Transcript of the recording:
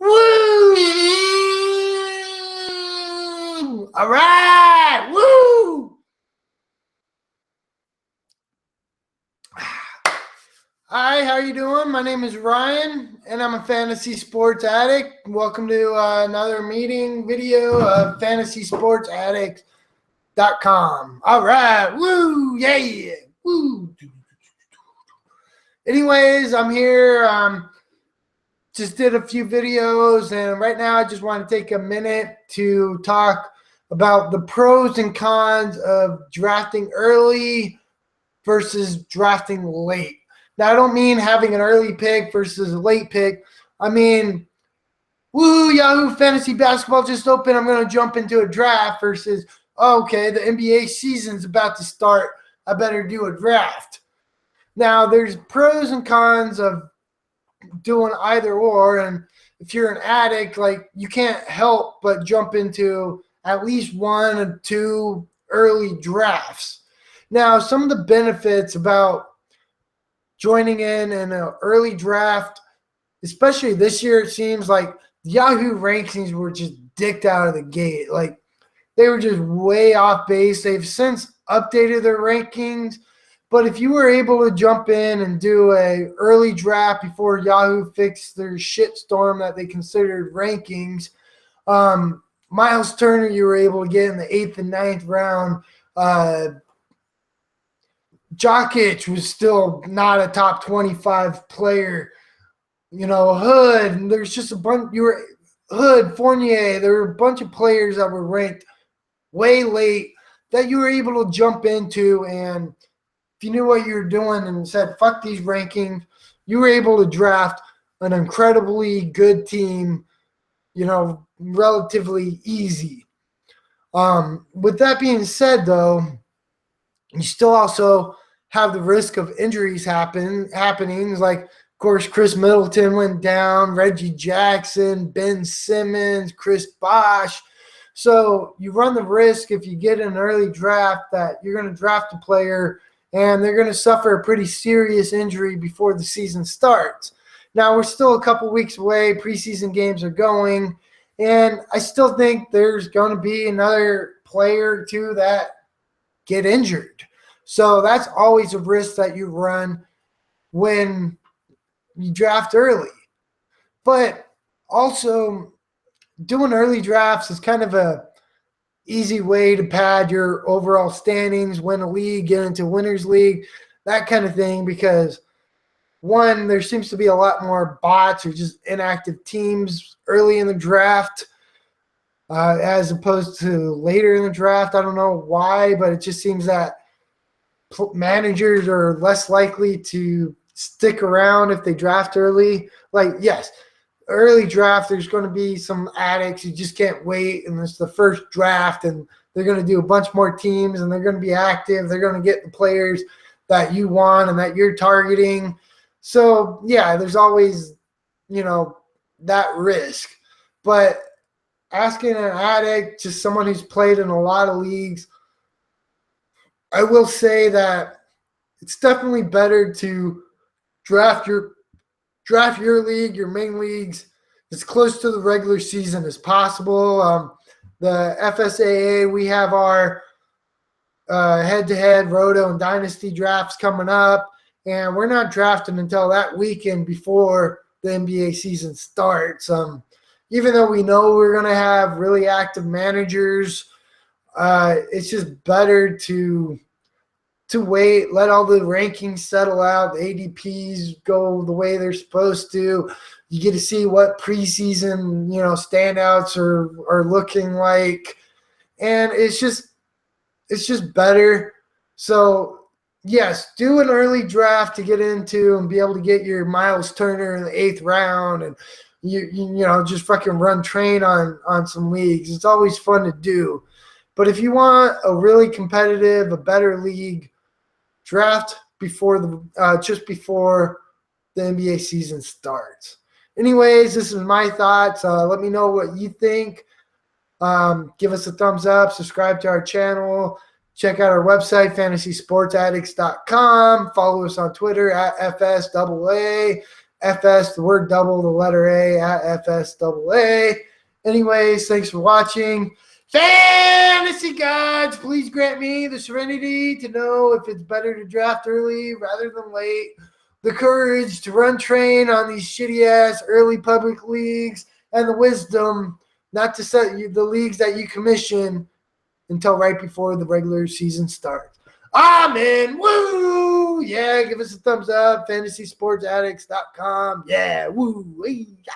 Woo! All right! Woo! Hi, how you doing? My name is Ryan, and I'm a fantasy sports addict. Welcome to another meeting video of fantasysportsaddicts.com. All right! Woo! Yeah! Woo! Anyways, I'm here. Just did a few videos, and right now I just want to take a minute to talk about the pros and cons of drafting early versus drafting late. Now, I don't mean having an early pick versus a late pick. I mean, woo, Yahoo Fantasy Basketball just opened. I'm going to jump into a draft versus, okay, the NBA season's about to start. I better do a draft. Now, there's pros and cons of doing either or, and if you're an addict, like, you can't help but jump into at least one or two early drafts. Now, some of the benefits about joining in an early draft, especially this year, it seems like Yahoo rankings were just dicked out of the gate. Like, they were just way off base. They've since updated their rankings. But if you were able to jump in and do a early draft before Yahoo fixed their shitstorm that they considered rankings, Miles Turner you were able to get in the 8th and 9th round. Jokic was still not a top 25 player. You know, Hood, there's just a bunch. Hood, Fournier, there were a bunch of players that were ranked way late that you were able to jump into, and if you knew what you were doing and said, fuck these rankings, you were able to draft an incredibly good team, you know, relatively easy. With that being said, though, you still also have the risk of injuries happening. Like, of course, Chris Middleton went down, Reggie Jackson, Ben Simmons, Chris Bosh. So you run the risk if you get an early draft that you're going to draft a player and they're going to suffer a pretty serious injury before the season starts. Now, we're still a couple weeks away. Preseason games are going, and I still think there's going to be another player or two that get injured. So that's always a risk that you run when you draft early. But also, doing early drafts is kind of a easy way to pad your overall standings, win a league, get into winners league, that kind of thing, because one, there seems to be a lot more bots or just inactive teams early in the draft as opposed to later in the draft. I don't know why, but it just seems that managers are less likely to stick around if they draft early. Like, yes, early draft, there's going to be some addicts who just can't wait, and it's the first draft, and they're going to do a bunch more teams, and they're going to be active. They're going to get the players that you want and that you're targeting. So, yeah, there's always, you know, that risk. But asking an addict, just someone who's played in a lot of leagues, I will say that it's definitely better to draft your league, your main leagues, as close to the regular season as possible. The FSAA, we have our head-to-head Roto and Dynasty drafts coming up, and we're not drafting until that weekend before the NBA season starts. Even though we know we're going to have really active managers, it's just better to wait, let all the rankings settle out, the ADPs go the way they're supposed to. You get to see what preseason, you know, standouts are looking like, and it's just better. So yes, do an early draft to get into and be able to get your Miles Turner in the 8th round, and you know, just fucking run train on some leagues. It's always fun to do. But if you want a really competitive, a better league, draft before just before the NBA season starts. Anyways, this is my thoughts. Let me know what you think. Give us a thumbs up. Subscribe to our channel. Check out our website, fantasysportsaddicts.com. Follow us on Twitter at FSAA. FS, the word double, the letter A, at FSAA. Anyways, thanks for watching. Fantasy gods, please grant me the serenity to know if it's better to draft early rather than late, the courage to run train on these shitty-ass early public leagues, and the wisdom not to set the leagues that you commission until right before the regular season starts. Amen. Woo! Yeah, give us a thumbs up. FantasySportsAddicts.com. Yeah, woo! Yeah.